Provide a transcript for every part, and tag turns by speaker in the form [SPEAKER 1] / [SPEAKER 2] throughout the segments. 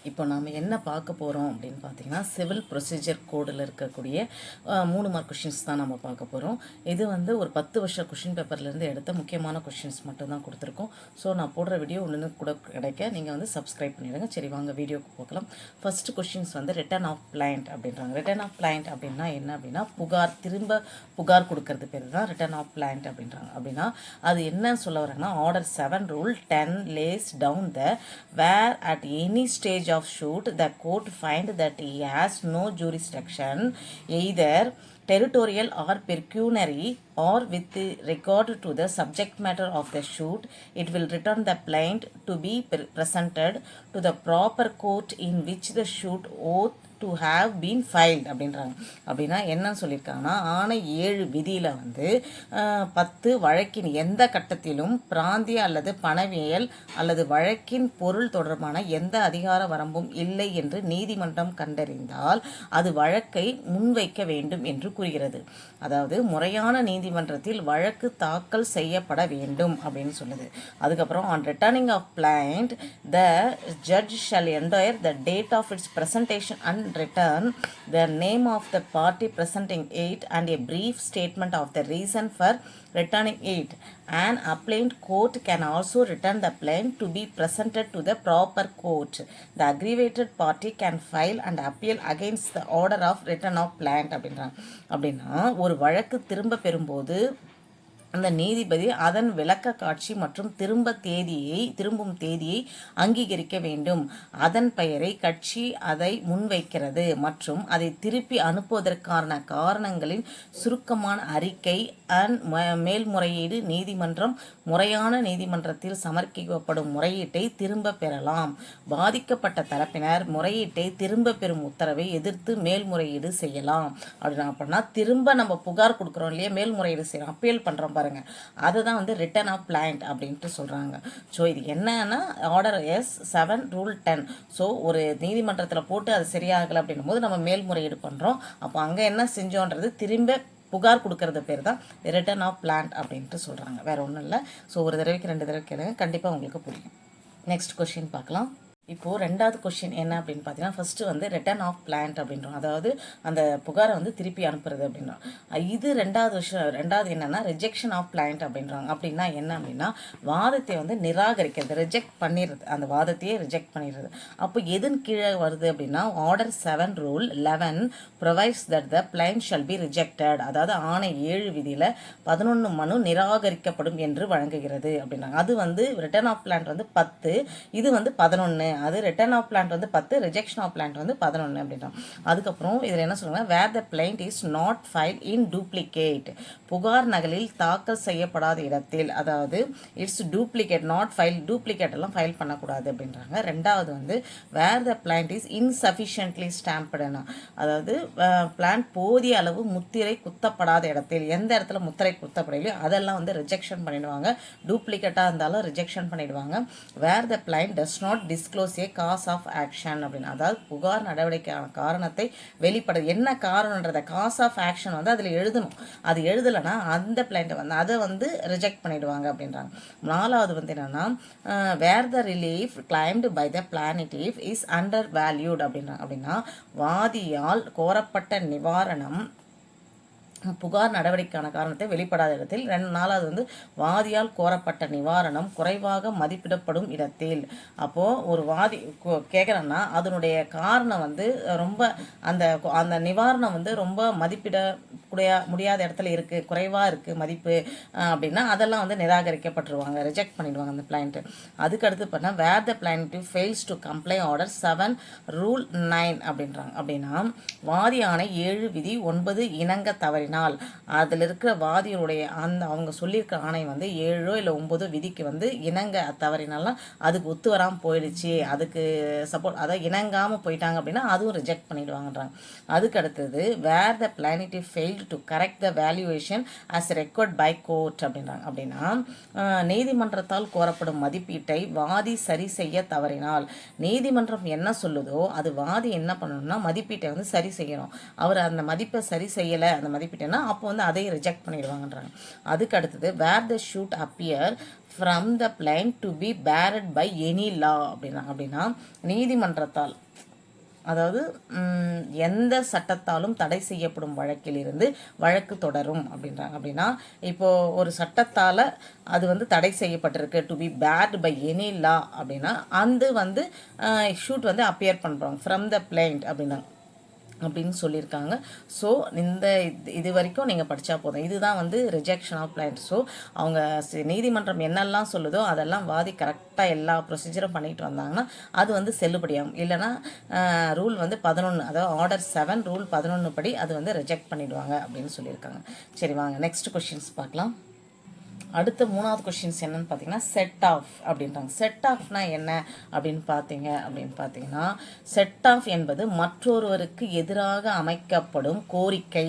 [SPEAKER 1] இப்போ நாம் என்ன பார்க்க போகிறோம் அப்படின்னு பார்த்தீங்கன்னா, சிவில் ப்ரொசீஜர் கோடில் இருக்கக்கூடிய 3 மார்க் கொஷின்ஸ் தான் நம்ம பார்க்க போகிறோம். இது வந்து ஒரு 10 வருஷ கொஷின் பேப்பர்லேருந்து எடுத்த முக்கியமான கொஷின்ஸ் மட்டும் தான் கொடுத்துருக்கோம். ஸோ நான் போடுற வீடியோ ஒன்று கூட கிடைக்க நீங்கள் வந்து சப்ஸ்கிரைப் பண்ணிடுங்க. சரி, வாங்க வீடியோக்கு போகலாம். ஃபர்ஸ்ட் கொஷின்ஸ் வந்து ரிட்டர்ன் ஆஃப் கிளையண்ட் அப்படின்றாங்க. ரிட்டர்ன் ஆஃப் கிளையண்ட் அப்படின்னா என்ன அப்படின்னா, திரும்ப புகார் கொடுக்கறது பேர் தான் ரிட்டர்ன் ஆஃப் கிளையண்ட் அப்படின்றாங்க. அப்படின்னா அது என்னன்னு சொல்ல வரேன்னா, order 7 rule 10 lays down the where at any stage of suit the court find that he has no jurisdiction either territorial or pecuniary or with regard to the subject matter of the suit, it will return the plaint to be presented to the proper court in which the suit ought to have been filed அப்படின்றாங்க. அப்படின்னா என்னன்னு சொல்லியிருக்காங்கன்னா, ஆணை 7 விதியில் வந்து 10 வழக்கின் எந்த கட்டத்திலும் பிராந்திய அல்லது பணவியல் அல்லது வழக்கின் பொருள் தொடர்பான எந்த அதிகார வரம்பும் இல்லை என்று நீதிமன்றம் கண்டறிந்தால் அது வழக்கை முன்வைக்க வேண்டும் என்று கூறுகிறது. அதாவது முறையான நீதிமன்றத்தில் வழக்கு தாக்கல் செய்யப்பட வேண்டும் அப்படின்னு சொல்லுது. அதுக்கப்புறம் on returning of plaint the judge shall entire the date of its presentation and return the name of the party presenting it and a brief statement of the reason for returning it. An appellant court can also return the plaint to be presented to the proper court. The aggravated party can file and appeal against the order of return of plaint அப்படின்னா ஒரு வழக்கு திரும்ப பெறும்போது அந்த நீதிபதி அதன் விளக்க காட்சி மற்றும் திரும்பும் தேதியை அங்கீகரிக்க வேண்டும். அதன் பெயரை கட்சி அதை முன்வைக்கிறது மற்றும் அதை திருப்பி அனுப்புவதற்கான காரணங்களின் சுருக்கமான அறிக்கை மேல்முறையீடு நீதிமன்றம் முறையான நீதிமன்றத்தில் சமர்ப்பிக்கப்படும் முறையீட்டை திரும்ப பெறலாம். பாதிக்கப்பட்ட தரப்பினர் முறையீட்டை திரும்ப பெறும் உத்தரவை எதிர்த்து மேல்முறையீடு செய்யலாம். அப்படின்னா திரும்ப நம்ம புகார் கொடுக்குறோம் இல்லையா, மேல்முறையீடு செய்யலாம், அப்பீல் பண்ணுறோம் பாருங்க, அதுதான் வந்து ரிட்டர்ன் ஆஃப் பிளைண்ட் அப்படின்ட்டு சொல்கிறாங்க. ஸோ இது என்னன்னா ஆர்டர் S7 ரூல் 10. ஸோ ஒரு நீதிமன்றத்தில் போட்டு அது சரியாகலை அப்படின்னும் போது நம்ம மேல்முறையீடு பண்ணுறோம். அப்போ அங்கே என்ன செஞ்சோன்றது திரும்ப புகார் கொடுக்கறது பேர் தான் ரிட்டர்ன் ஆஃப் பிளான்ட் அப்படின்ட்டு சொல்கிறாங்க. வேறு ஒன்றும் இல்லை. ஸோ ஒரு தடவைக்கு 2 தடவை கேளுங்க, கண்டிப்பாக உங்களுக்கு புரியும். நெக்ஸ்ட் கொஸ்டின் பார்க்கலாம். இப்போது 2வது கொஸ்டின் என்ன அப்படின்னு பார்த்தீங்கன்னா, ஃபஸ்ட்டு வந்து ரிட்டர்ன் ஆஃப் பிளான்ட் அப்படின்றோம். அதாவது அந்த புகாரை வந்து திருப்பி அனுப்புறது அப்படின்றோம். இது 2வது என்னென்னா ரிஜெக்ஷன் ஆஃப் பிளான்ட் அப்படின்றாங்க. அப்படின்னா என்ன அப்படின்னா, வாதத்தை வந்து நிராகரிக்கிறது, ரிஜெக்ட் பண்ணிடுறது, அந்த வாதத்தையே ரிஜெக்ட் பண்ணிடுறது. அப்போ எதன் கீழே வருது அப்படின்னா, order 7 rule 11 provides that the blind shall be rejected. அதாவது ஆணை 7 விதியில் 11 மனு நிராகரிக்கப்படும் என்று வழங்குகிறது அப்படின்றாங்க. அது வந்து ரிட்டர்ன் ஆஃப் பிளான்ட் வந்து 10, இது வந்து 11. அது ரிட்டர்ன் ஆஃப் பிளான்ட் வந்து 10, ரிஜெக்ஷன் ஆஃப் பிளான்ட் வந்து 11 அப்படின்றோம். அதுக்கப்புறம் இதில் என்ன சொல்லுவாங்க, where the plaint is not file in duplicate, புகார் நகலில் தாக்கல் செய்யப்படாத இடத்தில், அதாவது it's duplicate, not file, duplicate எல்லாம் ஃபைல் பண்ணக்கூடாது அப்படின்றாங்க. 2வது வந்து வேர் த பிளைண்ட் இஸ் இன்சஃபிஷியன்ட்லி ஸ்டாம்புடுனா, அதாவது பிளான்ட் போதிய அளவு முத்திரை குத்தப்படாத இடத்தில், எந்த இடத்துல முத்திரை குத்தப்படலையோ அதெல்லாம் வந்து ரிஜெக்ஷன் பண்ணிடுவாங்க. டூப்ளிகேட்டாக இருந்தாலும் ரிஜெக்ஷன் பண்ணிடுவாங்க. Where the plaint does not disclose a cause of action அப்படின்னு, அதாவது புகார் நடவடிக்கையான காரணத்தை வெளிப்பட என்ன காரணன்றத காஸ் ஆஃப் ஆக்ஷன் வந்து அதில் எழுதணும். அது எழுதலைன்னா அந்த பிளைண்ட்டை வந்து அதை வந்து ரிஜெக்ட் பண்ணிடுவாங்க அப்படின்றாங்க. 4வது வந்து என்னன்னா, where the relief claimed by the plaintiff is under valued அப்படின்றாங்க. அப்படின்னா வாதியால் கோரப்பட்ட நிவாரணம் புகார் நடவடிக்கைக்கான காரணத்தை வெளிப்படாத இடத்தில். 4வது வந்து வாதியால் கோரப்பட்ட நிவாரணம் குறைவாக மதிப்பிடப்படும் இடத்தில். அப்போது ஒரு வாதி கேட்குறேன்னா அதனுடைய காரணம் வந்து ரொம்ப அந்த நிவாரணம் வந்து ரொம்ப மதிப்பிட முடியாத இடத்துல இருக்குது, குறைவாக இருக்குது மதிப்பு அப்படின்னா அதெல்லாம் வந்து நிராகரிக்கப்பட்டுருவாங்க, ரிஜெக்ட் பண்ணிடுவாங்க அந்த பிளைண்ட்டு. அதுக்கடுத்து பண்ணால் where the plaint fails to comply order 7 rule 9 அப்படின்றாங்க. அப்படின்னா வாதி ஆணை 7 விதி 9 இணங்க தவறினால், அதில் இருக்கிற வாதியுடைய அவங்க சொல்லியிருக்கிற ஆணை வந்து 7 இல்லை 9 விதிக்கு வந்து இணங்க தவறினாலாம் அதுக்கு ஒத்து வராமல் போயிடுச்சு, அதுக்கு சப்போர்ட் அதாவது இணங்காமல் போயிட்டாங்க அப்படின்னா அதுவும் ரிஜெக்ட் பண்ணிடுவாங்கன்றாங்க. அதுக்கு அடுத்தது வேர் த பிளானிட்டிவ் fail failed to correct the valuation as required by court அப்படின்றாங்க. அப்படின்னா நீதிமன்றத்தால் கோரப்படும் மதிப்பீட்டை வாதி சரி செய்ய தவறினால், நீதிமன்றம் என்ன சொல்லுதோ அது வாதி என்ன பண்ணணும்னா மதிப்பீட்டை வந்து சரி செய்யணும். அவர் அந்த மதிப்பை சரி செய்யலை, அந்த மதிப்பீட்டைனா அப்போ வந்து அதையும் ரிஜெக்ட் பண்ணிடுவாங்கன்றாங்க. அதுக்கு அடுத்தது where the should appear from the plaintiff to be barred by any law அப்படின்னா நீதிமன்றத்தால், அதாவது எந்த சட்டத்தாலும் தடை செய்யப்படும் வழக்கிலிருந்து வழக்கு தொடரும் அப்படின்றாங்க. அப்படின்னா இப்போது ஒரு சட்டத்தால் அது வந்து தடை செய்யப்பட்டிருக்கு, to be barred by any law அப்படின்னா அந்த வந்து ஷூட் வந்து அப்பியர் பண்ணுறாங்க ஃப்ரம் த பிளைண்ட் அப்படின்னு சொல்லியிருக்காங்க. ஸோ இது வரைக்கும் நீங்கள் படித்தா போதும். இதுதான் வந்து ரிஜெக்ஷன் ஆஃப் பிளைண்ட். ஸோ அவங்க நீதிமன்றம் என்னெல்லாம் சொல்லுதோ அதெல்லாம் வாதி கரெக்டாக எல்லா ப்ரொசீஜரும் பண்ணிட்டு வந்தாங்கன்னா அது வந்து செல்லுபடியாகும். இல்லைனா ரூல் வந்து 11, அதாவது ஆர்டர் 7 ரூல் 11 படி அது வந்து ரிஜெக்ட் பண்ணிடுவாங்க அப்படின்னு சொல்லியிருக்காங்க. சரி வாங்க நெக்ஸ்ட் கொஷின்ஸ் பார்க்கலாம். அடுத்த 3வது கொஷின்ஸ் என்னன்னு பார்த்தீங்கன்னா செட் ஆஃப் அப்படின்றாங்க. செட் ஆஃப்னா என்ன அப்படின்னு பார்த்தீங்கன்னா செட் ஆஃப் என்பது மற்றொருவருக்கு எதிராக அமைக்கப்படும் கோரிக்கை.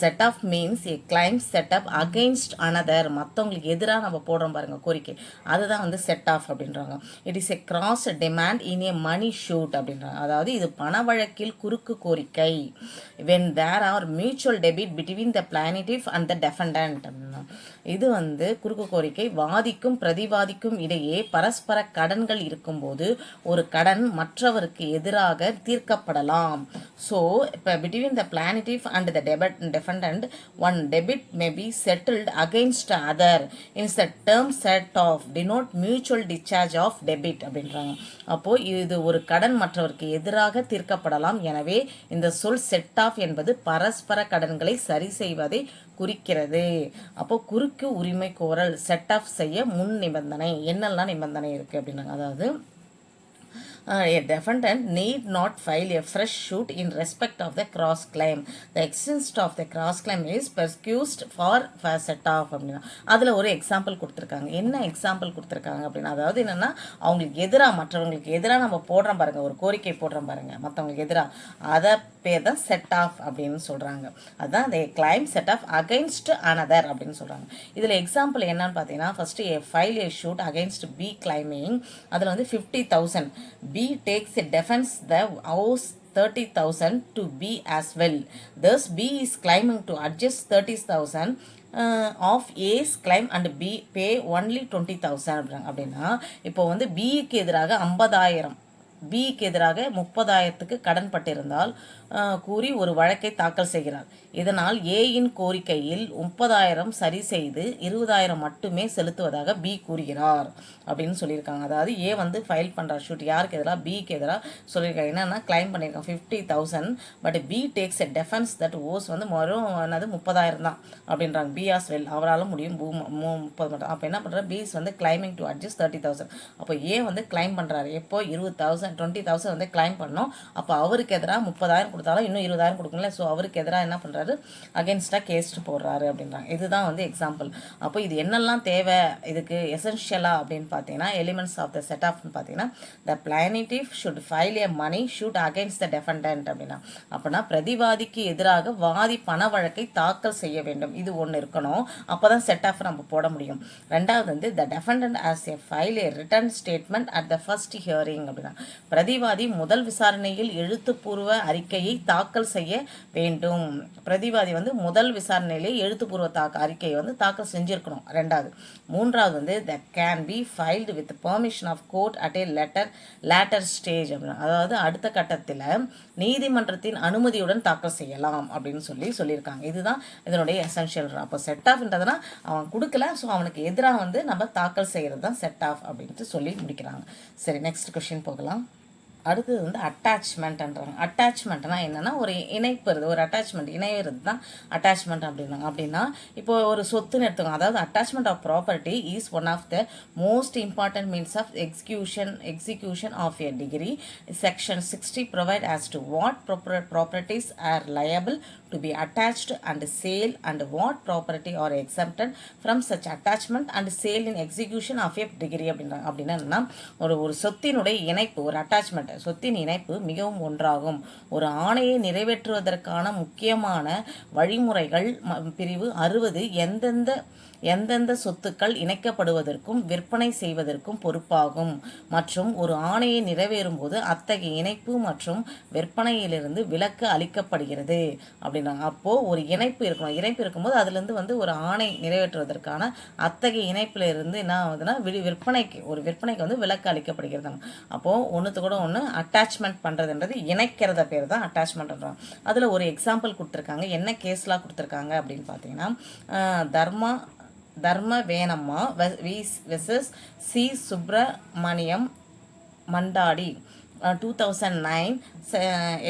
[SPEAKER 1] Set off means a claim set up against another, மற்றவங்களுக்கு எதிராக நம்ம போடுறோம் பாருங்க கோரிக்கை, அதுதான் வந்து செட் ஆஃப் அப்படின்றாங்க. It is a cross demand in a money suit அப்படின்றாங்க. அதாவது இது பண வழக்கில் குறுக்கு கோரிக்கை. when there are mutual debit between the plaintiff and the defendant அப்படின்னா இது வந்து குறுக்கு கோரிக்கை. வாதிக்கும் பிரதிவாதிக்கும் இடையே பரஸ்பர கடன்கள் இருக்கும்போது ஒரு கடன் மற்றவருக்கு எதிராக தீர்க்கப்படலாம். ஸோ இப்போ between the plaintiff and the defendant one debit may be settled against other in the term set off denote mutual discharge of debit அப்படின்றாங்க. அப்போது இது ஒரு கடன் மற்றவருக்கு எதிராக தீர்க்கப்படலாம். எனவே இந்த சொல் செட் ஆஃப் என்பது பரஸ்பர கடன்களை சரி செய்வதை குறிக்கிறது. அப்போ குறுக்கு உரிமை கோரல் செட் ஆஃப் செய்ய முன் நிபந்தனை என்னெல்லாம் நிபந்தனை இருக்குது அப்படின்னாங்க. அதாவது a defendant need not file a fresh suit in respect of the cross claim. The extent of the cross claim is pursued for set off அப்படின்னா அதில் ஒரு எக்ஸாம்பிள் கொடுத்துருக்காங்க. என்ன எக்ஸாம்பிள் கொடுத்துருக்காங்க அப்படின்னா, அதாவது என்னென்னா அவங்களுக்கு எதிராக மற்றவங்களுக்கு எதிராக நம்ம போடுறோம் பாருங்கள், ஒரு கோரிக்கை போடுறோம் பாருங்கள் மற்றவங்களுக்கு எதிராக, அதை பேர் தான் செட் ஆஃப் அப்படின்னு சொல்கிறாங்க. அதுதான் the claim set off against another அப்படின்னு சொல்கிறாங்க. இதில் எக்ஸாம்பிள் என்னன்னு பார்த்தீங்கன்னா first a file a suit against B claiming, அதில் வந்து 50,000. B takes a defense the house 30,000 to B as well. Thus B is claiming to adjust 30,000 of A's claim and B pay only 20,000 அப்படின்னா இப்போ வந்து Bக்கு எதிராக 50,000, பிக்கு எதிராக 30,000க்கு கடன் பட்டிருந்தால் கூறி ஒரு வழக்கை தாக்கல் செய்கிறார். இதனால் ஏயின் கோரிக்கையில் 30,000 சரி செய்து 20,000 மட்டுமே செலுத்துவதாக பி கூறுகிறார் அப்படின்னு சொல்லியிருக்காங்க. அதாவது ஏ வந்து ஃபைல் பண்ணுறார் ஷூட் யாருக்கு எதிராக, பிக்கு எதிராக சொல்லியிருக்காங்க. என்னென்னா கிளைம் பண்ணியிருக்காங்க 50,000, but he takes a defence that owes வந்து என்னது 30,000 தான் அப்படின்றாங்க. பி ஆஸ் வெல் அவரால் முடியும் 30 மட்டும். அப்போ என்ன பண்ணுறாரு, பிஸ் வந்து கிளைமிங் டு அட்ஜஸ்ட் 30,000. அப்போ ஏ வந்து கிளைம் பண்ணுறாரு. எப்போ 20,000 வந்து கிளைம் பண்ணோம். அப்போ அவருக்கு எதிராக 30,000 கொடுத்தாலும் இன்னும் 20,000 கொடுக்கல. ஸோ அவருக்கு எதிராக என்ன பண்ணுறாரு, அகேன்ஸ்டாக கேஸ்ட் போடுறாரு அப்படின்றாங்க. இதுதான் வந்து எக்ஸாம்பிள். அப்போ இது என்னெல்லாம் தேவை இதுக்கு எசென்ஷியலாக அப்படின்னு பார்த்தீங்கன்னா எலிமெண்ட்ஸ் ஆஃப் த செட் ஆஃப்னு பார்த்தீங்கன்னா the plaintiff should file a money suit against the defendant அப்படின்னா பிரதிவாதிக்கு எதிராக வாதி பண வழக்கை தாக்கல் செய்ய வேண்டும். இது ஒன்று இருக்கணும். அப்போ தான் செட் ஆஃப் நம்ம போட முடியும். ரெண்டாவது வந்து the defendant has a file a written statement at the first hearing அப்படின்னா பிரதிவாதி முதல் விசாரணையில் எழுத்துப்பூர்வ அறிக்கையை தாக்கல் செய்ய வேண்டும். பிரதிவாதி வந்து முதல் விசாரணையிலே எழுத்துப்பூர்வ அறிக்கையை வந்து தாக்கல் செஞ்சிருக்கணும். ரெண்டாவது. மூன்றாவது வந்து that can be filed with permission of court at a later stage அப்படின்னா அதாவது அடுத்த கட்டத்தில் நீதிமன்றத்தின் அனுமதியுடன் தாக்கல் செய்யலாம் அப்படின்னு சொல்லியிருக்காங்க. இதுதான் இதனுடைய எசென்ஷியல். அப்போ செட் ஆஃப்ன்றதுனா அவன் கொடுக்கல, ஸோ அவனுக்கு எதிராக வந்து நம்ம தாக்கல் செய்கிறது தான் செட் ஆஃப் அப்படின்ட்டு சொல்லி முடிக்கிறாங்க. சரி நெக்ஸ்ட் கொஸ்டின் போகலாம். அடுத்தது வந்து அட்டாச்மெண்ட்ன்றாங்க. அட்டாச்மெண்ட்னா என்னென்னா ஒரு இணைப்புறது, ஒரு அட்டாச்மெண்ட் இணைவது தான் அட்டாச்மெண்ட் அப்படின்னாங்க. அப்படின்னா இப்போ ஒரு சொத்துன்னு எடுத்துக்கோங்க. அதாவது attachment of property is one of the most important means of execution of a decree. Section 60 provide as to what properties are liable to be attached and sale and what property are exempted from such attachment and sale in execution of a degree அப்படின்றாங்க. அப்படின்னா ஒரு சொத்தினுடைய இணைப்பு, ஒரு attachment சொத்தின் இணைப்பு மிகவும் ஒன்றாகும். ஒரு ஆணையை நிறைவேற்றுவதற்கான முக்கியமான வழிமுறைகள் பிரிவு 60 எந்தெந்த சொத்துக்கள் இணைக்கப்படுவதற்கும் விற்பனை செய்வதற்கும் பொறுப்பாகும் மற்றும் ஒரு ஆணையை நிறைவேறும் போது அத்தகைய இணைப்பு மற்றும் விற்பனையிலிருந்து விலக்கு அளிக்கப்படுகிறது அப்படின்னா. அப்போது ஒரு இணைப்பு இருக்கணும். இணைப்பு இருக்கும்போது அதுலேருந்து ஒரு ஆணை நிறைவேற்றுவதற்கான அத்தகைய இணைப்பில் இருந்து என்ன ஆகுதுன்னா விற்பனைக்கு விலக்கு அளிக்கப்படுகிறது. அப்போது ஒன்றுத்து கூட ஒன்று அட்டாச்மெண்ட் பண்ணுறதுன்றது இணைக்கிறத பேர் தான் அட்டாச்மெண்ட்ன்றோம். அதில் ஒரு எக்ஸாம்பிள் கொடுத்துருக்காங்க. என்ன கேஸ்லாம் கொடுத்துருக்காங்க அப்படின்னு பார்த்தீங்கன்னா, Dharma Venamma versus C Subramaniam Mandadi 2009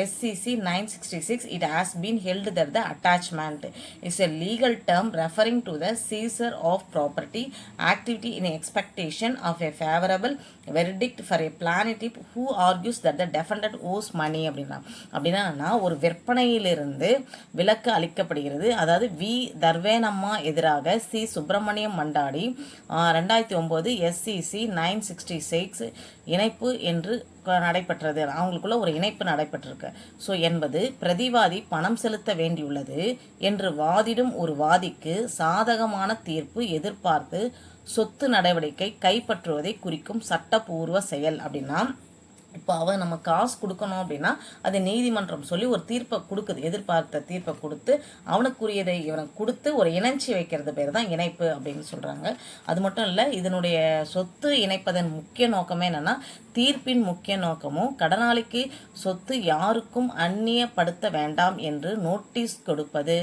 [SPEAKER 1] SCC 966. It has been held that the attachment is a legal term referring to the seizure of property activity in expectation of a favorable verdict for a plaintiff who argues that the defendant owes money. அப்படின்னா ஒரு விற்பனையிலிருந்து விலக்கு அளிக்கப்படுகிறது. அதாவது தர்வேனம்மா எதிராக C Subramaniam Mandadi 2009 SCC 966 இணைப்பு என்று நடைபெற்றது. அவங்களுக்குள்ள ஒரு இணைப்பு நடைபெற்றிருக்கு. என்பது பிரதிவாதி பணம் செலுத்த வேண்டியுள்ளது என்று வாதிடும் ஒரு வாதிக்கு சாதகமான தீர்ப்பு எதிர்பார்த்து சொத்து நடவடிக்கை கைப்பற்றுவதை குறிக்கும் சட்டப்பூர்வ செயல். அப்படின்னா இப்போ நம்ம காசு கொடுக்கணும் அப்படின்னா அது நீதிமன்றம் சொல்லி ஒரு தீர்ப்பை கொடுக்குது. எதிர்பார்த்த தீர்ப்பை கொடுத்து அவனுக்குரியதை இவனுக்கு கொடுத்து ஒரு இணைச்சி வைக்கிறது பேர் தான் இணைப்பு அப்படின்னு சொல்கிறாங்க. அது மட்டும் இல்லை, இதனுடைய சொத்து இணைப்பதன் முக்கிய நோக்கமே என்னென்னா, தீர்ப்பின் முக்கிய நோக்கமும் கடனாளிக்கு சொத்து யாருக்கும் அந்நியப்படுத்த வேண்டாம் என்று நோட்டீஸ் கொடுப்பது,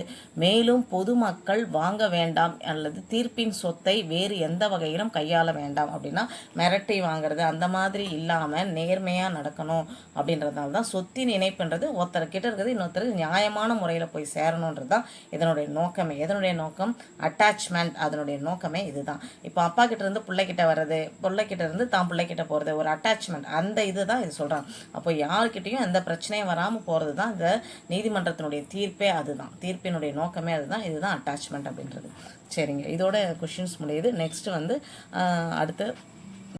[SPEAKER 1] மேலும் பொதுமக்கள் வாங்க வேண்டாம் அல்லது தீர்ப்பின் சொத்தை வேறு எந்த வகையிலும் கையாள வேண்டாம் அப்படின்னா மிரட்டி வாங்கிறது அந்த மாதிரி இல்லாமல் நேர்மையாக நடக்கணும் அப்படின்றதுனால தான் சொத்தின் இணைப்புன்றது ஒருத்தர்கிட்ட இருக்கிறது இன்னொருத்தருக்கு நியாயமான முறையில் போய் சேரணுன்றது தான் இதனுடைய நோக்கமே. எதனுடைய நோக்கம்? அட்டாச்மெண்ட். அதனுடைய நோக்கமே இதுதான். இப்போ அப்பா கிட்ட இருந்து பிள்ளைகிட்ட வர்றது, பிள்ளைகிட்ட இருந்து தான் பிள்ளைகிட்ட போகிறது, ஒரு அட்டாச்மெண்ட். அந்த இது தான் இது சொல்கிறாங்க. அப்போ யாருக்கிட்டையும் எந்த பிரச்சனையும் வராமல் போகிறது தான் இந்த நீதிமன்றத்தினுடைய தீர்ப்பே. அதுதான் தீர்ப்பினுடைய நோக்கமே. அதுதான். இதுதான் அட்டாச்மெண்ட் அப்படின்றது. சரிங்க, இதோட கொஷின்ஸ் முடியுது. நெக்ஸ்ட் அடுத்து